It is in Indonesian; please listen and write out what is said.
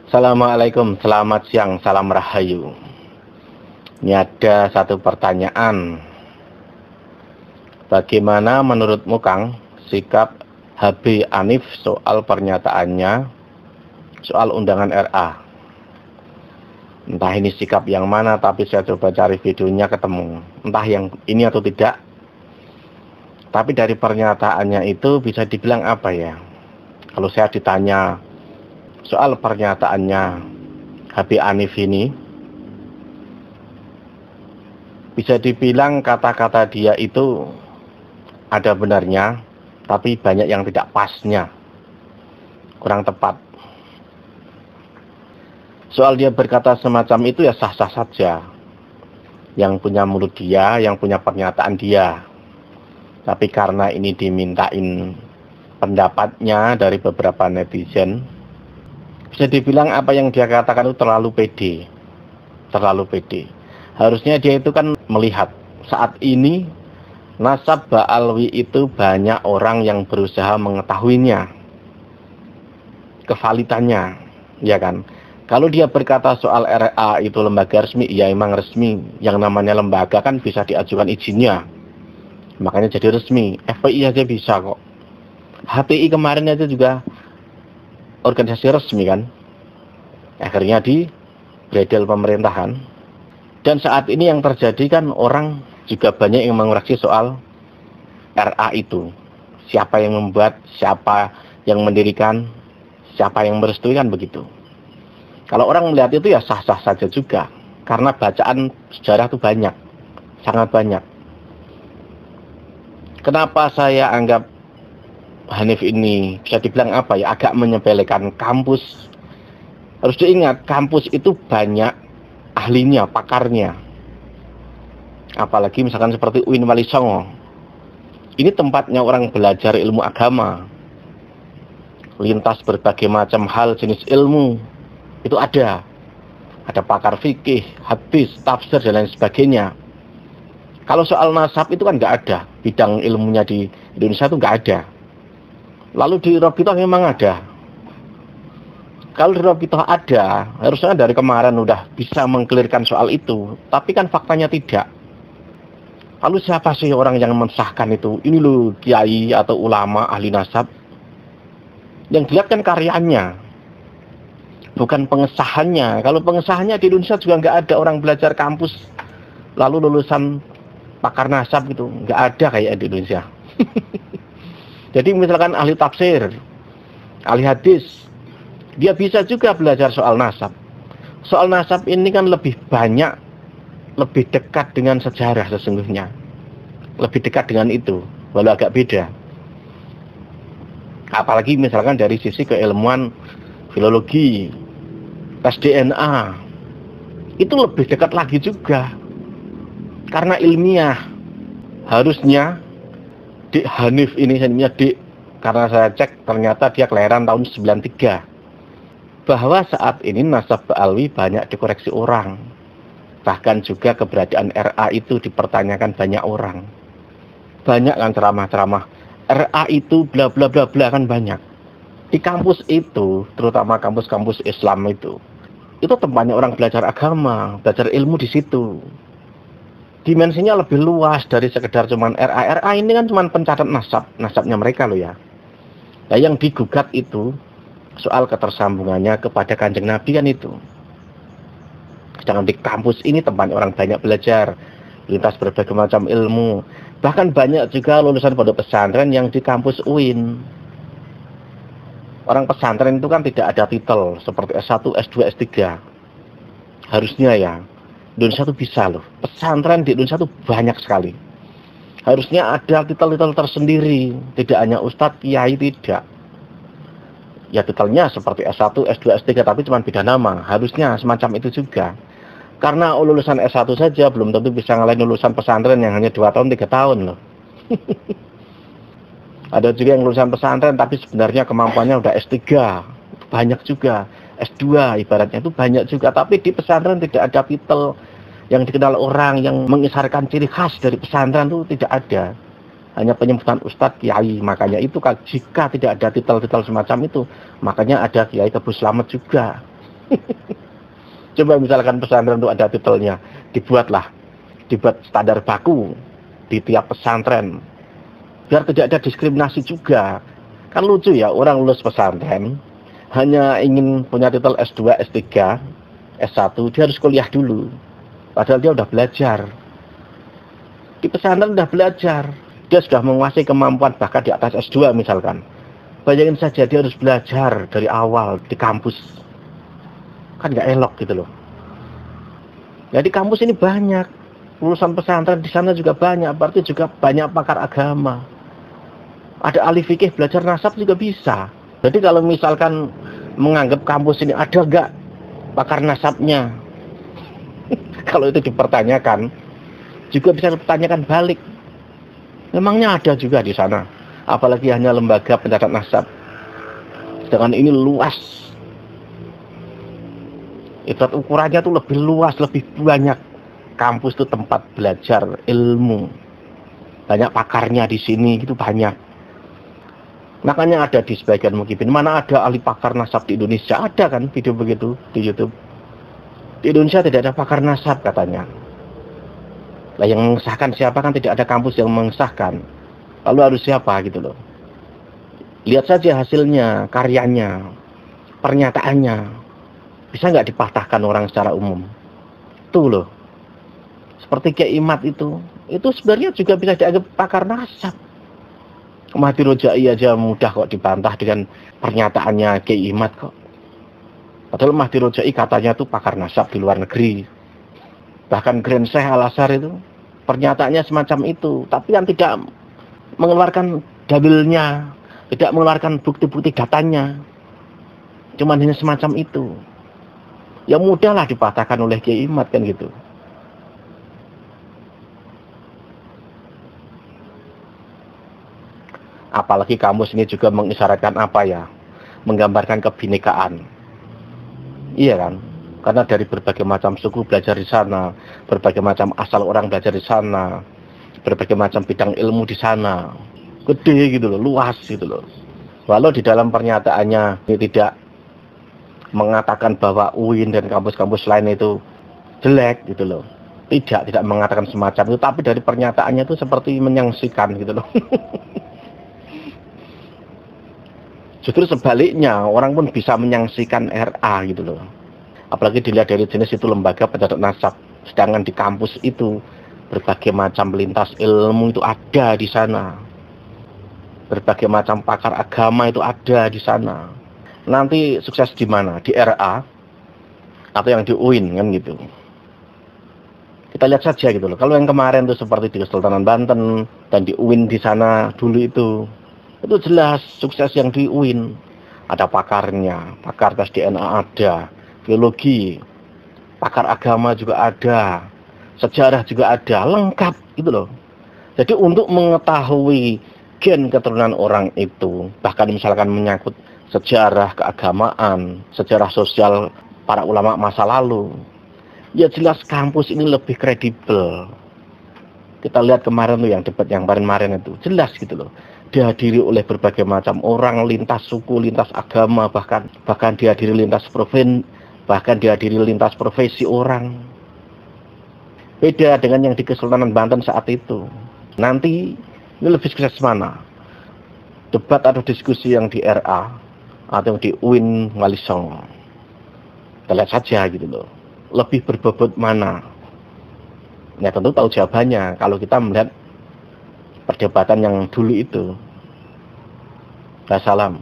Assalamualaikum, selamat siang, salam rahayu. Ini ada satu pertanyaan. Bagaimana menurutmu Kang sikap HB Hanif soal pernyataannya soal undangan RA? Entah ini sikap yang mana, tapi saya coba cari videonya ketemu. Entah yang ini atau tidak. Tapi dari pernyataannya itu bisa dibilang apa ya? Kalau saya ditanya soal pernyataannya HB Hanif ini, bisa dibilang kata-kata dia itu ada benarnya, tapi banyak yang tidak pasnya, kurang tepat. Soal dia berkata semacam itu ya sah-sah saja. Yang punya mulut dia, yang punya pernyataan dia. Tapi karena ini dimintain pendapatnya dari beberapa netizen, bisa dibilang apa yang dia katakan itu terlalu pede. Terlalu pede. Harusnya dia itu kan melihat saat ini nasab Ba'alwi itu banyak orang yang berusaha mengetahuinya, kevalitannya, ya kan. Kalau dia berkata soal RA itu lembaga resmi, ya emang resmi. Yang namanya lembaga kan bisa diajukan izinnya, makanya jadi resmi. FPI aja bisa kok. HPI kemarin aja juga organisasi resmi kan, akhirnya di bredel pemerintahan. Dan saat ini yang terjadi kan orang juga banyak yang mengoreksi soal RA itu, siapa yang membuat, siapa yang mendirikan, siapa yang merestui, kan begitu. Kalau orang melihat itu ya sah-sah saja juga, karena bacaan sejarah itu banyak, sangat banyak. Kenapa saya anggap Hanif ini bisa dibilang apa ya, agak menyepelekan kampus? Harus diingat, kampus itu banyak ahlinya, pakarnya. Apalagi misalkan seperti UIN Wali Songo. Ini tempatnya orang belajar ilmu agama, lintas berbagai macam hal jenis ilmu. Itu ada pakar fikih, hadis, tafsir dan lain sebagainya. Kalau soal nasab itu kan nggak ada, bidang ilmunya di Indonesia itu nggak ada. Lalu di Robitoh memang ada. Kalau di Robitoh ada, harusnya dari kemarin udah bisa mengkelirkan soal itu. Tapi kan faktanya tidak. Lalu siapa sih orang yang mensahkan itu? Ini loh kiai atau ulama ahli nasab. Yang dilihat kan karyanya, bukan pengesahannya. Kalau pengesahannya di Indonesia juga nggak ada orang belajar kampus lalu lulusan pakar nasab gitu. Nggak ada kayak di Indonesia. Jadi misalkan ahli tafsir, ahli hadis, dia bisa juga belajar soal nasab. Soal nasab ini kan lebih banyak, lebih dekat dengan sejarah sesungguhnya. Lebih dekat dengan itu, walau agak beda. Apalagi misalkan dari sisi keilmuan filologi, tes DNA, itu lebih dekat lagi juga. Karena ilmiah, harusnya Dik Hanif ini, karena saya cek ternyata dia kelahiran tahun 93. Bahwa saat ini nasab Ba'alwi banyak dikoreksi orang. Bahkan juga keberadaan RA itu dipertanyakan banyak orang. Banyak kan ceramah-ceramah, RA itu bla bla bla bla kan banyak. Di kampus itu, terutama kampus-kampus Islam itu tempatnya orang belajar agama, belajar ilmu di situ. Dimensinya lebih luas dari sekedar cuman RA. RA ini kan cuman pencatat nasabnya mereka loh ya. Nah, yang digugat itu soal ketersambungannya kepada Kanjeng Nabi kan itu. Sedangkan di kampus ini tempatnya orang banyak belajar, lintas berbagai macam ilmu. Bahkan banyak juga lulusan pondok pesantren yang di kampus UIN. Orang pesantren itu kan tidak ada titel seperti S1, S2, S3. Harusnya ya, Indonesia itu bisa loh. Pesantren di Indonesia itu banyak sekali. Harusnya ada titel-titel tersendiri. Tidak hanya ustadz, kiai, tidak. Ya titelnya seperti S1, S2, S3, tapi cuma beda nama. Harusnya semacam itu juga. Karena lulusan S1 saja belum tentu bisa ngalahin lulusan pesantren yang hanya 2 tahun, 3 tahun loh. Ada juga yang lulusan pesantren tapi sebenarnya kemampuannya udah S3. Banyak juga. S2 ibaratnya itu banyak juga. Tapi di pesantren tidak ada titel yang dikenal orang, yang mengisarkan ciri khas dari pesantren itu tidak ada. Hanya penyebutan ustadz, kiai. Makanya itu jika tidak ada titel-titel semacam itu, makanya ada Kiai Tebu Slamet juga. Coba misalkan pesantren untuk ada titelnya, dibuat standar baku di tiap pesantren, biar tidak ada diskriminasi juga. Kan lucu ya, orang lulus pesantren hanya ingin punya titel S2, S3, S1, dia harus kuliah dulu. Padahal dia udah belajar. Di pesantren udah belajar. Dia sudah menguasai kemampuan bahkan di atas S2 misalkan. Bayangin saja dia harus belajar dari awal di kampus. Kan nggak elok gitu loh. Ya di kampus ini banyak. Lulusan pesantren di sana juga banyak. Berarti juga banyak pakar agama. Ada ahli fikih belajar nasab juga bisa. Jadi kalau misalkan menganggap kampus ini ada nggak pakar nasabnya, kalau itu dipertanyakan, juga bisa dipertanyakan balik. Memangnya ada juga di sana, apalagi hanya lembaga pencatat nasab. Sedangkan ini luas. Ibarat ukurannya tuh lebih luas, lebih banyak. Kampus itu tempat belajar ilmu. Banyak pakarnya di sini, gitu banyak. Makanya ada di sebagian mukibin, mana ada ahli pakar nasab di Indonesia? Ada kan video begitu di YouTube. Di Indonesia tidak ada pakar nasab katanya. Lah yang mengesahkan siapa, kan tidak ada kampus yang mengesahkan. Lalu harus siapa gitu loh. Lihat saja hasilnya, karyanya, pernyataannya. Bisa nggak dipatahkan orang secara umum? Tuh loh. Seperti Kiai Imad itu sebenarnya juga bisa dianggap pakar nasab. Mahdi Rojai aja mudah kok dibantah dengan pernyataannya Kiai Imad kok. Padahal Mahdi Rojai katanya tuh pakar nasab di luar negeri. Bahkan Grand Syekh Al-Azhar itu pernyataannya semacam itu, tapi yang tidak mengeluarkan dalilnya, tidak mengeluarkan bukti-bukti datanya, cuman hanya semacam itu. Ya mudahlah dipatahkan oleh Kiai Imad kan gitu. Apalagi kamus ini juga mengisyaratkan apa ya, menggambarkan kebinekaan. Iya kan? Karena dari berbagai macam suku belajar di sana, berbagai macam asal orang belajar di sana, berbagai macam bidang ilmu di sana. Gede gitu loh, luas gitu loh. Walau di dalam pernyataannya ini tidak mengatakan bahwa UIN dan kampus-kampus lain itu jelek gitu loh. Tidak mengatakan semacam itu, tapi dari pernyataannya itu seperti menyaksikan gitu loh. Justru sebaliknya, orang pun bisa menyaksikan RA gitu loh. Apalagi dilihat dari jenis itu lembaga pencatat nasab. Sedangkan di kampus itu berbagai macam lintas ilmu itu ada di sana. Berbagai macam pakar agama itu ada di sana. Nanti sukses di mana? Di RA atau yang di UIN kan gitu. Kita lihat saja gitu loh. Kalau yang kemarin itu seperti di Kesultanan Banten dan di UIN di sana dulu itu jelas sukses yang di UIN. Ada pakarnya, pakar tes DNA ada, biologi, pakar agama juga ada, sejarah juga ada, lengkap gitu loh. Jadi untuk mengetahui gen keturunan orang itu, bahkan misalkan menyangkut sejarah keagamaan, sejarah sosial para ulama masa lalu, ya jelas kampus ini lebih kredibel. Kita lihat kemarin tuh yang debat yang kemarin itu, jelas gitu loh. Dihadiri oleh berbagai macam orang, lintas suku, lintas agama, bahkan dihadiri lintas provinsi, bahkan dihadiri lintas profesi orang. Beda dengan yang di Kesultanan Banten saat itu. Nanti ini lebih sukses mana? Debat atau diskusi yang di RA atau di UIN Wali Songo. Kita lihat saja gitu loh. Lebih berbobot mana? Ya tentu tahu jawabannya kalau kita melihat perdebatan yang dulu itu. Wassalam.